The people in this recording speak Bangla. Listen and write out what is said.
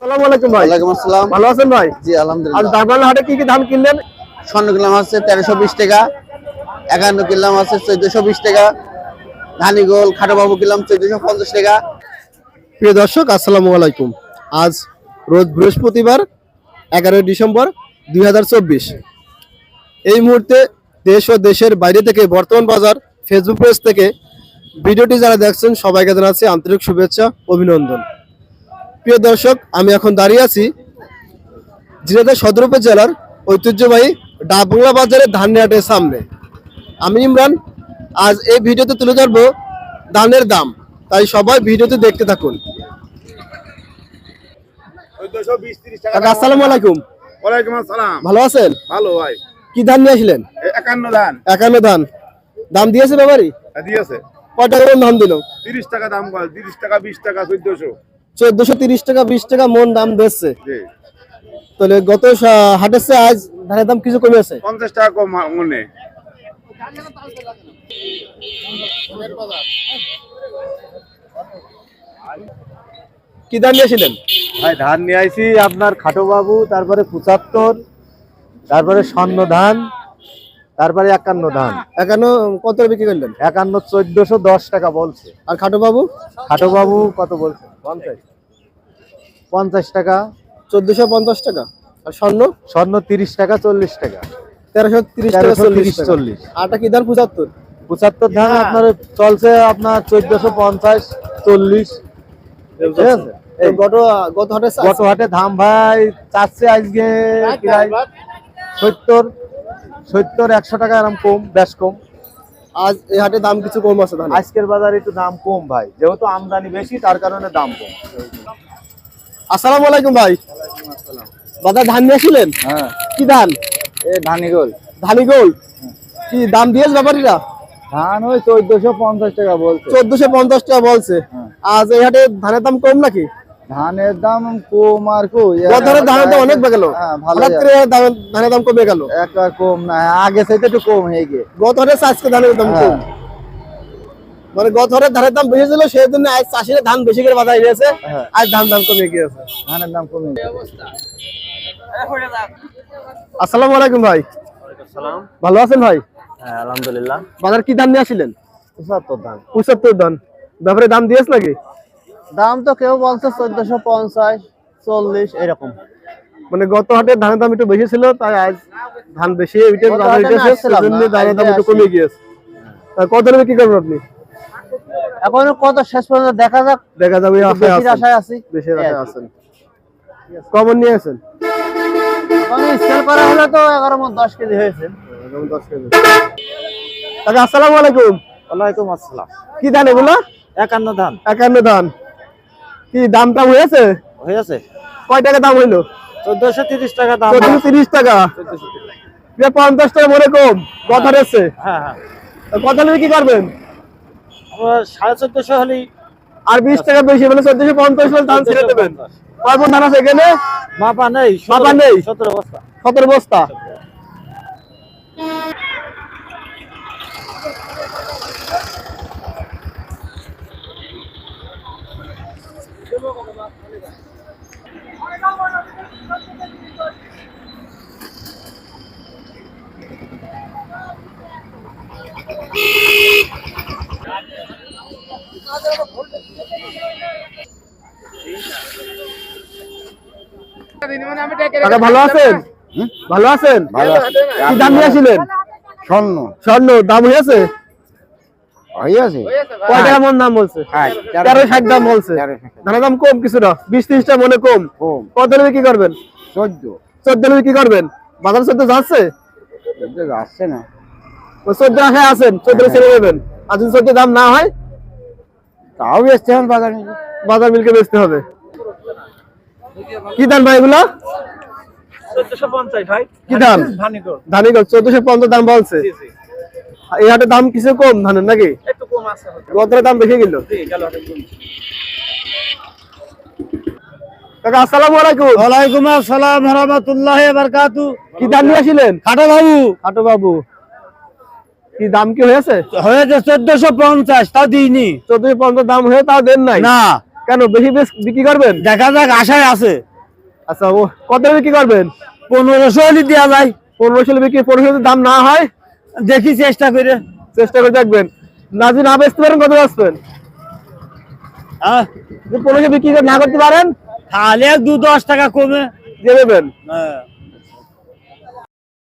আসসালামু আলাইকুম ভাই। ওয়ালাইকুম আসসালাম। ভালো আছেন ভাই? জি আলহামদুলিল্লাহ। আজ দাগবান হাটে কি কি ধান কিনলেন? স্বর্ণ কিনলাম হচ্ছে 1320 টাকা, 51 কিনলাম হচ্ছে 1420 টাকা, ধানিগোল খাটো বাবু কিনলাম 1450 টাকা। প্রিয় দর্শক আসসালামু আলাইকুম। আজ রোজ বৃহস্পতিবার 11 ডিসেম্বর 2024। এই মুহূর্তে দেশ ও দেশের বাইরে থেকে বর্তমান বাজার ফেসবুক পেজ থেকে ভিডিওটি যারা দেখছেন সবাইকে জানাচ্ছি আন্তরিক শুভেচ্ছা অভিনন্দন। প্রিয় দর্শক, আমি এখন দাঁড়িয়ে আছি ঝিনাইদহ সদর উপজেলার ঐতিহ্যবাহী ডাববাংলা বাজারের ধানের হাটের সামনে। আমি ইমরান। আজ এই ভিডিওতে তুলে ধরবো ধানের দাম, তাই সবাই ভিডিওতে দেখতে থাকুন। কাকা আসসালামু আলাইকুম। ওয়ালাইকুম আসসালাম। ভালো আছেন? ভালো ভাই। কি ধান নিয়ে আসলেন? 51 ধান 51 ধান। দাম দিয়েছে ব্যাপারী? দিয়েছে। কয় টাকা মন দাম দিল? 30 টাকা দাম কয়, 30 টাকা 20 টাকা 1400। 1430 টাকা 20 টাকা মন দাম দিচ্ছে। জি। তাহলে গত হাটের চেয়ে আজ ধানের দাম কিছু কমেছে। 50 টাকা কম মনে। কি ধান নিয়েছিলেন? ভাই ধান নিয়ে আইছি আপনার খাটো বাবু, তারপরে 75, তারপরে স্বর্ণ ধান, তারপরে 51 ধান। 51 কত বিক্রি করলেন? 51 1410 টাকা বলছে। আর খাটো বাবু? খাটো বাবু কত বলছে? 50 টাকা। 1450 টাকা। আর স্বর্ণ? স্বর্ণ 30 টাকা 40 টাকা। 1330 টাকা 40। আটা কি ধান 75? 75 ধান আপনার চলছে আপনার 1450 40। ঠিক আছে। এই গত হাটে গত হাটে ধাম ভাই চাচ্ছে আজকে প্রায় 70 100 টাকা এরকম কম, বেশ কম। আজ এই হাটে দাম কিছু কম আছে ধান। আজকের বাজারে একটু দাম কম ভাই, যেহেতু আমদানি বেশি তার কারণে দাম কম। আসসালামু আলাইকুম ভাই। বাজার ধান নিয়েছিলেন? হ্যাঁ, কি ধান? এই ধানিগোল। ধানিগোল। কি দাম দিয়েছে ব্যাপারীরা? ধান ওই 1450 টাকা বলছে। 1450 টাকা বলছে। আজ এই হাটে ধানের দাম কম নাকি? ধানের দাম কম আর কই, গত হাটে ধানের দাম অনেক গেল। হ্যাঁ, ভালো। হঠাৎ করে ধানের দাম কমে গেল। একটা কম না, আগে থেকে একটু কম হয়ে গিয়ে গত হাটে আজকে ধানের দাম কম। মানে গত হাটে ধানের দাম বেশি ছিল, সেই জন্য আজ চাষিরা ধান বেশি করে বাজারে দিয়েছে। আজ দাম কমে গিয়েছে। ধানের দাম কমে আসসালামু আলাইকুম ভাই। ভালো আছেন ভাই? হ্যাঁ আলহামদুলিল্লাহ। বাজার কি দাম নিয়ে আসলেন? 75 ধান। 75 ধান। ব্যাপারে দাম দিয়েছে নাকি? দাম তো কেউ বলছে 1450 40 এরকম। মানে গত হাটে ধানের দাম একটু বেশি ছিল, তাই আজ ধান বেশি উঠে গত বাজারে হাটে আমি উঠেছে, আসছিলাম সেজন্য না, ধানের দাম আজকে একটু আসি। কমে গিয়েছে। তা কত নেবে কি করবেন আপনি? এখনো কত শেষ পর্যন্ত দেখা যাক। দেখা যাবে। বেশির আশায় আছি। বেশি আশায় আছেন। কমন নিয়ে আছেন? মানে সেল করা হলে তো 11-10 কেজি হয়েছে। 10 কেজি। কাকা আসসালামু আলাইকুম। ওয়ালাইকুম আসসালাম। কি ধান এগুলো? 51 ধান 51 ধান। কি দাম টাম হয়েছে? হয়েছে। কয় টাকা দাম হইলো? 1430 টাকা দাম। 1430 টাকা। 50 টাকা মনে কম গত হাটে। হ্যাঁ হ্যাঁ। কত নেবে কি করবেন? আমরা 1450 হলেই আর 20 টাকা বেশি, মানে 1450 হলে ধান ছেড়ে দেবেন। কয় মণ ধান আছে এখানে? মাপা নেই। মাপা নেই। 17 বস্তা। 17 বস্তা। কাকা ভালো আছেন? ভালো আছেন? কি দাম নিয়েছিলেন? স্বর্ণ স্বর্ণ দাম হয়েছে? হইয়াছে। কয় টাকা মন দাম বলছে? 1360 দাম বলছে। ধানের দাম কম কিছুটা, 20-30 টাকা মনে কম। কত নেবে কি করবেন? 14 নেবে কি করবেন? বাজার 14 যাচ্ছে? আসছে না। 14 আশায় আছেন, 14 ছেড়ে দেবেন। আর যদি 14 দাম না হয় তাও বেচতে হবে বাজারে। বাজার মিলকে বেচতে হবে। কি ধান ভাই এগুলো? 1450 ভাই। কি ধান? ধানিগোল। ধানিগোল 1450 দাম বলছে। এই হাটে দাম কিছু কম ধানের নাকি? একটু কম আছে। গত হাটে দাম বেশি গেল। কাকা আসসালামু আলাইকুম। ওয়ালাইকুম আসসালাম ওয়া রাহমাতুল্লাহি ওয়া বারাকাতুহু। কি দাম নিয়ে আসলেন? খাটো বাবু। খাটো বাবু। কি দাম কি হয়েছে? হয়েছে 1450, তাও দিইনি। 1450 দাম হয়ে তাও দেন নাই? না, কেন? বেশি বিক্রি করবেন? দেখা যাক, আশায় আছে। আচ্ছা, ও কত বিক্রি করবেন? 1500 হলে দেওয়া যায়। 1500 বিক্রি, 1500 দাম না হয় দেখি চেষ্টা করে। চেষ্টা করে দেখবেন। না যদি না বেচতে পারেন কত বেচবেন? হ্যাঁ, যদি 1500 বিক্রি না করতে পারেন তাহলে 2-10 টাকা কমে দিয়ে দেবেন। হ্যাঁ।